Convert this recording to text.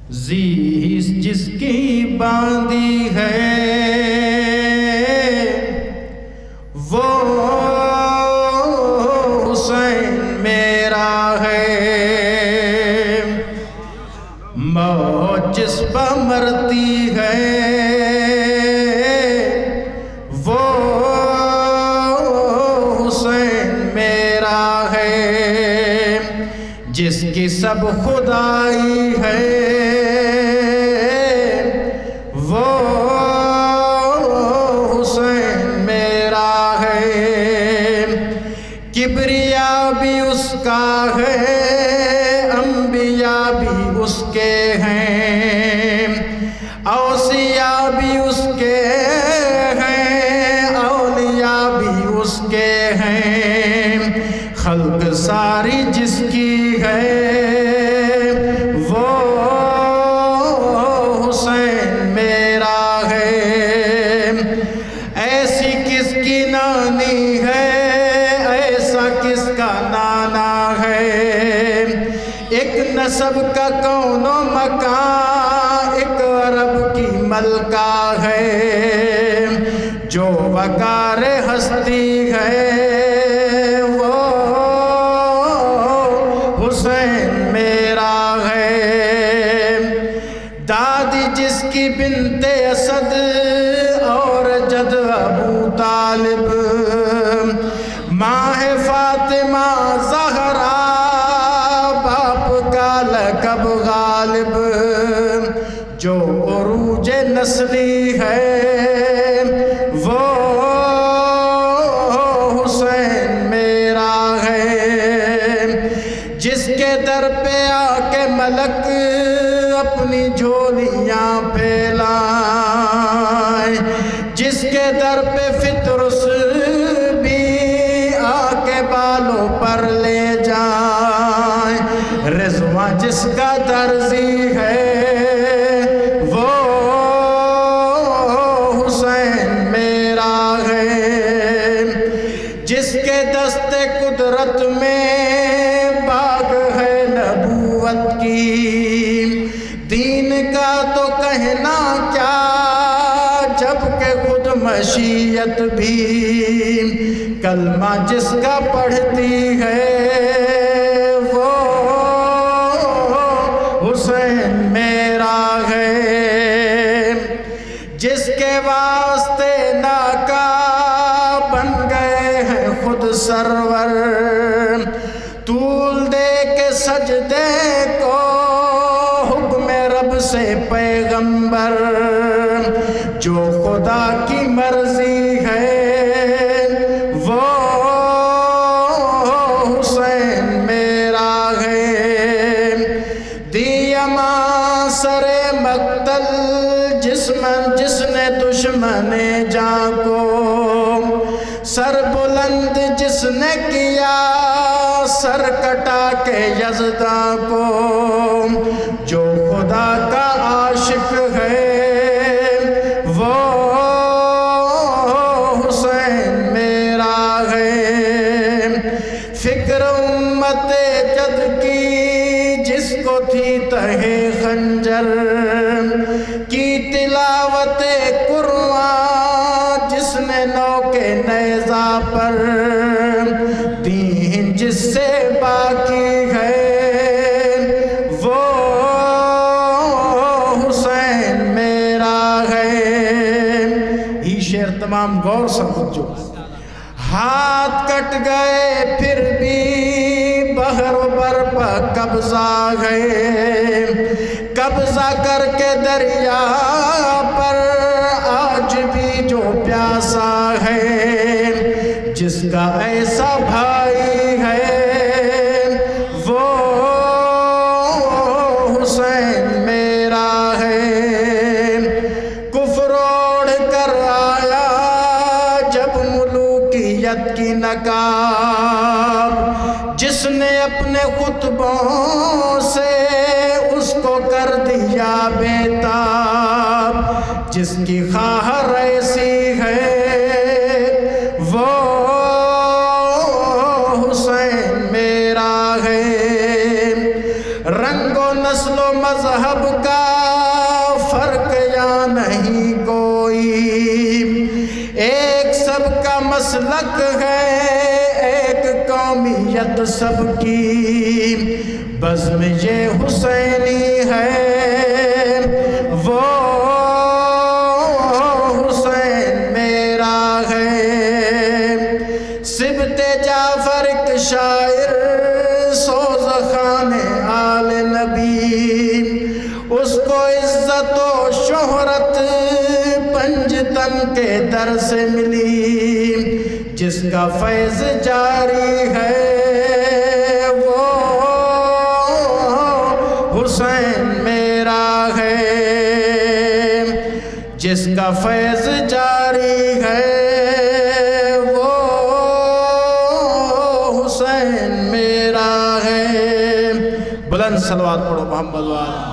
زیست جس کی باندھی ہے وہ حسین میرا ہے، موت جس پہ مرتی ہے وہ حسین میرا ہے، جس کی سب خدائی ہے وہ حسین میرا ہے، کبریا بھی اس کا ہے، انبیاء بھی اس کے ہیں، اوصیاء بھی اس کے ہیں، اولیاء بھی اس کے ہیں، خلق ساری جس کی ہے وہ حسین میرا ہے، ایسی کس کی نانی ہے، ایسا کس کا نانا ہے، ایک نسب کا کون و مکان، ایک عرب کی ملکہ ہے، جو وقار ہستی ہے وہ حسین میرا ہے، دادی جس کی بنت اسد اور جد ابو طالب، ماں ہے فاطمہ زہرا، باپ کا لقب غالب، جو عروج نسلی ہے وہ حسین میرا ہے، جس کے در پہ آ کے ملک اپنی جھولیاں پھیلائیں، جس کے در پہ فطرس بھی آ کے بالوں پر لے جائیں، رضوان جس کا درزی ہے وہ حسین میرا ہے، جس کے دست قدرت میں باغ ہے نبوت کی، دین کا تو کہنا کیا جبکہ خود مشیت بھی، کلمہ جس کا پڑھتی ہے وہ حسین میرا ہے، جس کے واسطے ناکا بن گئے ہیں خود سرور، طول دے کے سجدے کو حکم رب سے پیغمبر، جو خدا کی مرضی ہے وہ حسین میرا ہے، دیا ماں سر مقتل جس نے دشمن جاں کو، سر بلند جس نے کیا سر کٹا کے یزداں کو، جو خدا کا عاشق ہے وہ حسین میرا ہے، فکر امت جد کی جس کو تھی تہے خنجر کی، تلاوت قرآن جس نے نو کے نیزہ پر، دین جس سے باقی ہے وہ حسین میرا ہے، یہ شعر تمام غور سے سمجھو، ہاتھ کٹ گئے پھر بھی بحر و بر پر قبضہ ہے، قبضہ کر کے دریا پر آج بھی جو پیاسا ہے، جس کا ایسا بھائی ہے وہ حسین میرا ہے، کفر اوڑھ کر آیا جب ملوکیت کی نقاب، جس نے اپنے خطبوں سے اس کو کر دیا بیتاب، جس کی خواہر ایسی ہے وہ حسین میرا ہے، رنگ و نسل و مذہب کا فرق یا نہیں کوئی، ایک سب کا مسلک ہے، ایک قومیت سب کی، بزم یہ حسینی ہے، وہ حسین میرا ہے۔ سبت جعفر کے شاعر سوزخان آل نبی، اس کو عزت و شہرت پنجتن کے در سے ملی، جس کا فیض جاری ہے وہ حسین میرا ہے، جس کا فیض جاری ہے وہ حسین میرا ہے۔ بلند صلوات پڑھو محمد وآلہ۔